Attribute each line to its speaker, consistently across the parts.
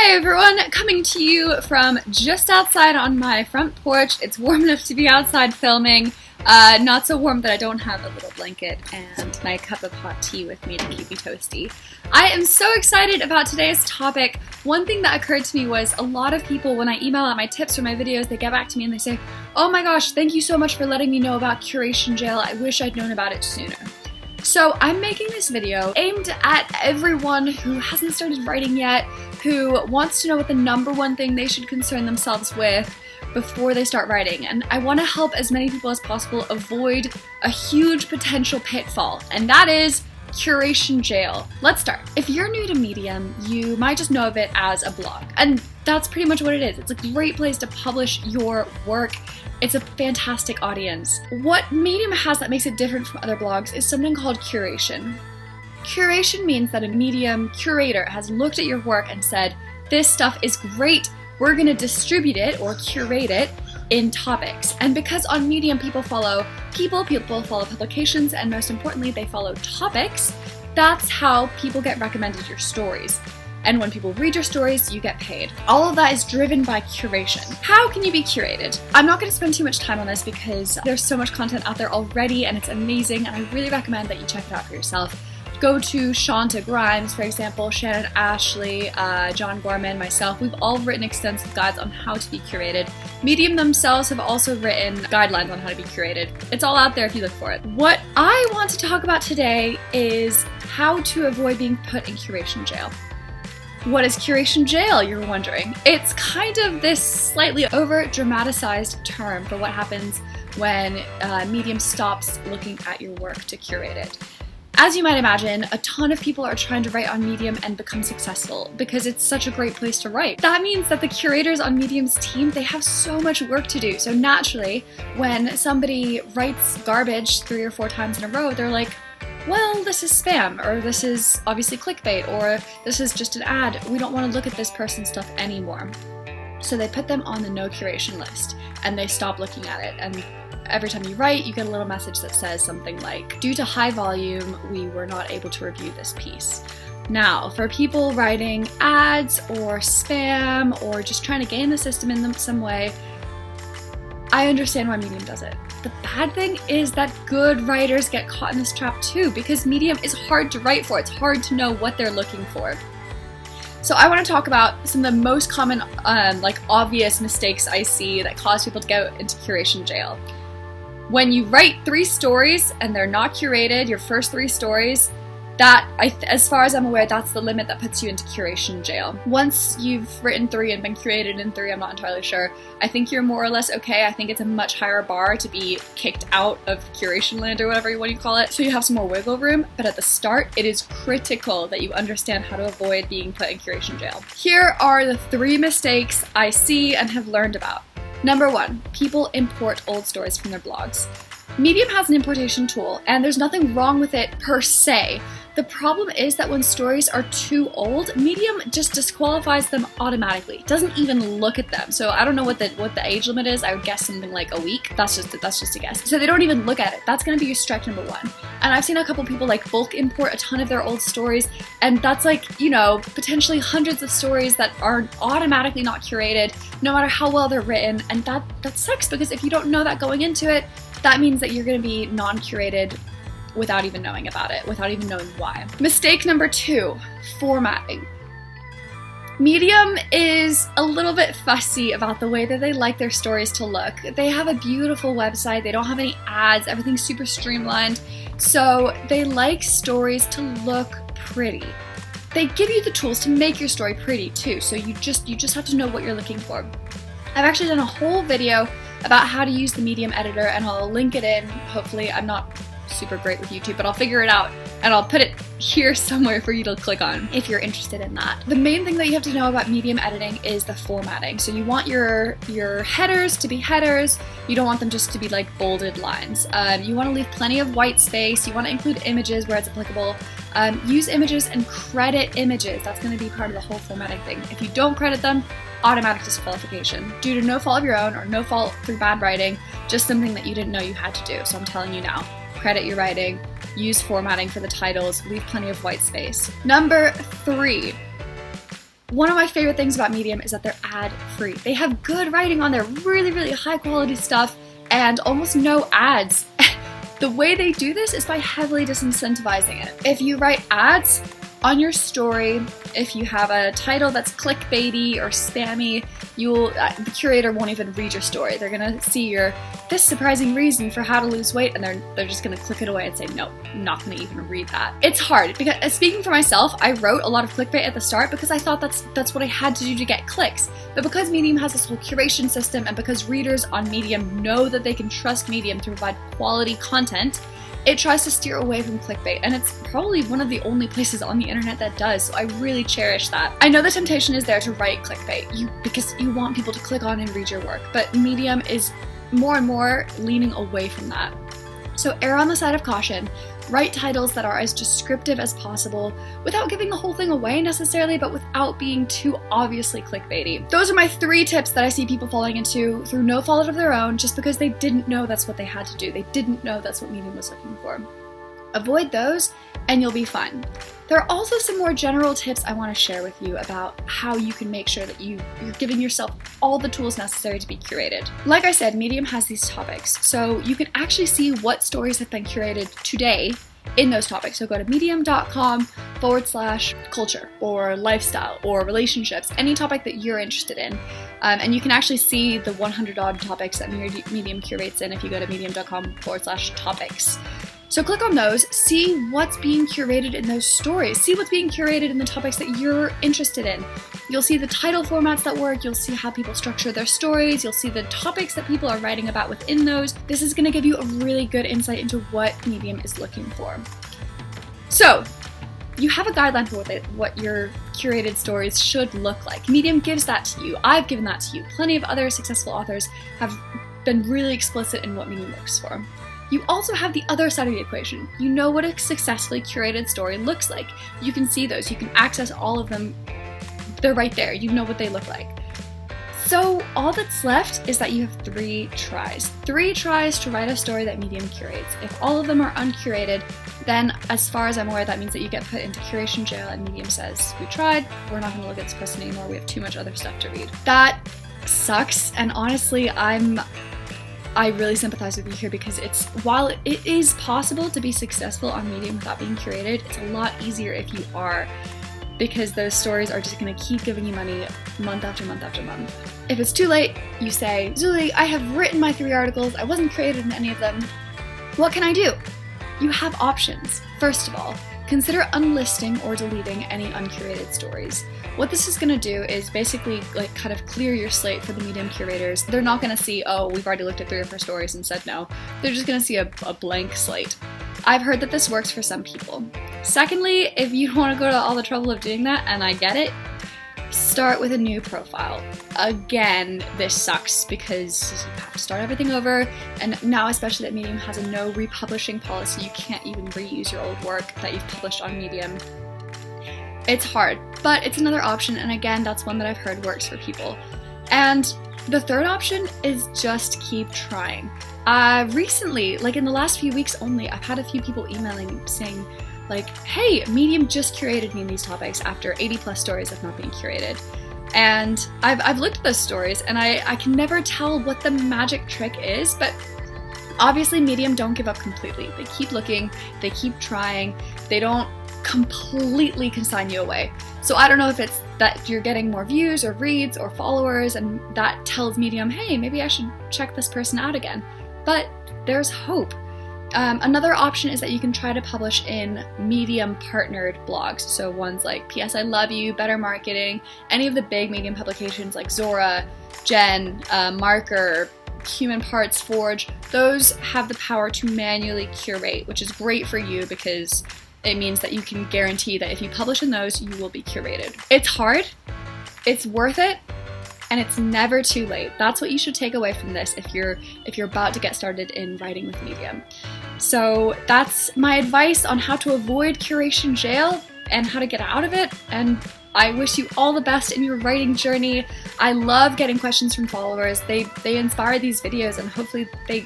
Speaker 1: Hi everyone, coming to you from just outside on my front porch. It's warm enough to be outside filming, not so warm that I don't have a little blanket and my cup of hot tea with me to keep me toasty. I am so excited about today's topic. One thing that occurred to me was a lot of people, when I email out my tips or my videos, they get back to me and they say, "Oh my gosh, thank you so much for letting me know about Curation Jail. I wish I'd known about it sooner." So I'm making this video aimed at everyone who hasn't started writing yet, who wants to know what the #1 thing they should concern themselves with before they start writing. And I want to help as many people as possible avoid a huge potential pitfall, and that is Curation Jail. Let's start. If you're new to Medium, you might just know of it as a blog, and that's pretty much what it is. It's a great place to publish your work. It's a fantastic audience. What Medium has that makes it different from other blogs is something called curation. Curation means that a Medium curator has looked at your work and said, this stuff is great, we're gonna distribute it or curate it in topics. And because on Medium people follow people follow publications, and most importantly, they follow topics, that's how people get recommended your stories. And when people read your stories, you get paid. All of that is driven by curation. How can you be curated? I'm not going to spend too much time on this because there's so much content out there already and it's amazing, and I really recommend that you check it out for yourself. Go to Shanta Grimes, for example, Shannon Ashley, John Gorman, myself. We've all written extensive guides on how to be curated. Medium themselves have also written guidelines on how to be curated. It's all out there if you look for it. What I want to talk about today is how to avoid being put in curation jail. What is Curation Jail, you're wondering? It's kind of this slightly over-dramatized term for what happens when Medium stops looking at your work to curate it. As you might imagine, a ton of people are trying to write on Medium and become successful because it's such a great place to write. That means that the curators on Medium's team, they have so much work to do. So naturally, when somebody writes garbage 3 or 4 times in a row, they're like, well, this is spam, or this is obviously clickbait, or this is just an ad. We don't want to look at this person's stuff anymore. So they put them on the no curation list, and they stop looking at it. And every time you write, you get a little message that says something like, due to high volume, we were not able to review this piece. Now, for people writing ads or spam or just trying to game the system in some way, I understand why Medium does it. The bad thing is that good writers get caught in this trap too, because Medium is hard to write for. It's hard to know what they're looking for. So I want to talk about some of the most common, obvious mistakes I see that cause people to go into curation jail. When you write 3 stories and they're not curated, your first 3 stories, as far as I'm aware, that's the limit that puts you into curation jail. Once you've written 3 and been curated in 3, I'm not entirely sure. I think you're more or less okay. I think it's a much higher bar to be kicked out of curation land or whatever you want to call it, so you have some more wiggle room. But at the start, it is critical that you understand how to avoid being put in curation jail. Here are the 3 mistakes I see and have learned about. #1, people import old stories from their blogs. Medium has an importation tool, and there's nothing wrong with it per se. The problem is that when stories are too old, Medium just disqualifies them automatically. It doesn't even look at them. So I don't know what the age limit is. I would guess something like a week. That's just a guess. So they don't even look at it. That's going to be your strike #1. And I've seen a couple people bulk import a ton of their old stories, and that's potentially hundreds of stories that are automatically not curated, no matter how well they're written. And that sucks, because if you don't know that going into it, that means that you're going to be non-curated without even knowing about it, without even knowing why. Mistake #2, formatting. Medium is a little bit fussy about the way that they like their stories to look. They have a beautiful website, they don't have any ads, everything's super streamlined, so they like stories to look pretty. They give you the tools to make your story pretty too, so you just have to know what you're looking for. I've actually done a whole video about how to use the Medium editor, and I'll link it in. Hopefully, I'm not super great with YouTube, but I'll figure it out, and I'll put it here somewhere for you to click on if you're interested in that. The main thing that you have to know about Medium editing is the formatting. So you want your headers to be headers. You don't want them just to be like bolded lines. You want to leave plenty of white space. You want to include images where it's applicable. Use images and credit images. That's going to be part of the whole formatting thing. If you don't credit them, automatic disqualification due to no fault of your own or no fault through bad writing, just something that you didn't know you had to do. So I'm telling you now, credit your writing, use formatting for the titles, leave plenty of white space. #3, One of my favorite things about Medium is that they're ad-free. They have good writing on there, really, really high quality stuff, and almost no ads. The way they do this is by heavily disincentivizing it. If you write ads on your story, if you have a title that's clickbaity or spammy, the curator won't even read your story. They're gonna see this surprising reason for how to lose weight, and they're just gonna click it away and say, no, I'm not gonna even read that. It's hard, because speaking for myself, I wrote a lot of clickbait at the start because I thought that's what I had to do to get clicks. But because Medium has this whole curation system, and because readers on Medium know that they can trust Medium to provide quality content, it tries to steer away from clickbait, and it's probably one of the only places on the internet that does, so I really cherish that. I know the temptation is there to write clickbait, because you want people to click on and read your work, but Medium is more and more leaning away from that. So err on the side of caution. Write titles that are as descriptive as possible without giving the whole thing away necessarily, but without being too obviously clickbaity. Those are my 3 tips that I see people falling into through no fault of their own, just because they didn't know that's what they had to do. They didn't know that's what Medium was looking for. Avoid those and you'll be fine. There are also some more general tips I want to share with you about how you can make sure that you're giving yourself all the tools necessary to be curated. Like I said, Medium has these topics, so you can actually see what stories have been curated today in those topics. So go to medium.com/culture or lifestyle or relationships, any topic that you're interested in. And you can actually see the 100 odd topics that Medium curates in if you go to medium.com/topics. So click on those, see what's being curated in those stories, see what's being curated in the topics that you're interested in. You'll see the title formats that work, you'll see how people structure their stories, you'll see the topics that people are writing about within those. This is going to give you a really good insight into what Medium is looking for. So, you have a guideline for what your curated stories should look like. Medium gives that to you. I've given that to you. Plenty of other successful authors have been really explicit in what Medium looks for. You also have the other side of the equation. You know what a successfully curated story looks like. You can see those. You can access all of them. They're right there. You know what they look like. So all that's left is that you have 3 tries. 3 tries to write a story that Medium curates. If all of them are uncurated, then as far as I'm aware, that means that you get put into curation jail and Medium says, we tried, we're not gonna look at this person anymore, we have too much other stuff to read. That sucks, and honestly, I really sympathize with you here, because while it is possible to be successful on Medium without being curated, it's a lot easier if you are, because those stories are just going to keep giving you money month after month after month. If it's too late, you say, Zulie, I have written my 3 articles, I wasn't curated in any of them. What can I do? You have options. First of all, consider unlisting or deleting any uncurated stories. What this is going to do is basically kind of clear your slate for the Medium curators. They're not going to see, oh, we've already looked at 3 or 4 stories and said no. They're just going to see a blank slate. I've heard that this works for some people. Secondly, if you don't want to go to all the trouble of doing that, and I get it, start with a new profile. Again, this sucks because you have to start everything over, and now especially that Medium has a no republishing policy, you can't even reuse your old work that you've published on Medium. It's hard, but it's another option, and again, that's one that I've heard works for people. And the third option is just keep trying. Recently, in the last few weeks only, I've had a few people emailing saying, hey, Medium just curated me in these topics after 80+ stories have not been curated. And I've looked at those stories, and I can never tell what the magic trick is, but obviously Medium don't give up completely. They keep looking, they keep trying, they don't completely consign you away. So I don't know if it's that you're getting more views or reads or followers, and that tells Medium, hey, maybe I should check this person out again. But there's hope. Another option is that you can try to publish in Medium partnered blogs. So ones like PS I Love You, Better Marketing, any of the big Medium publications like Zora, Jen, Marker, Human Parts, Forge, those have the power to manually curate, which is great for you because it means that you can guarantee that if you publish in those, you will be curated. It's hard, it's worth it, and it's never too late. That's what you should take away from this if you're about to get started in writing with Medium. So that's my advice on how to avoid curation jail and how to get out of it, and I wish you all the best in your writing journey. I love getting questions from followers. They inspire these videos, and hopefully they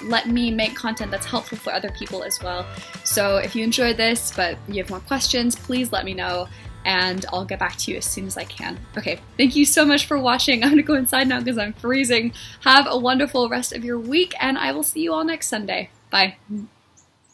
Speaker 1: let me make content that's helpful for other people as well. So if you enjoyed this, but you have more questions, please let me know. and I'll get back to you as soon as I can. Okay, thank you so much for watching. I'm gonna go inside now because I'm freezing. Have a wonderful rest of your week, and I will see you all next Sunday. Bye.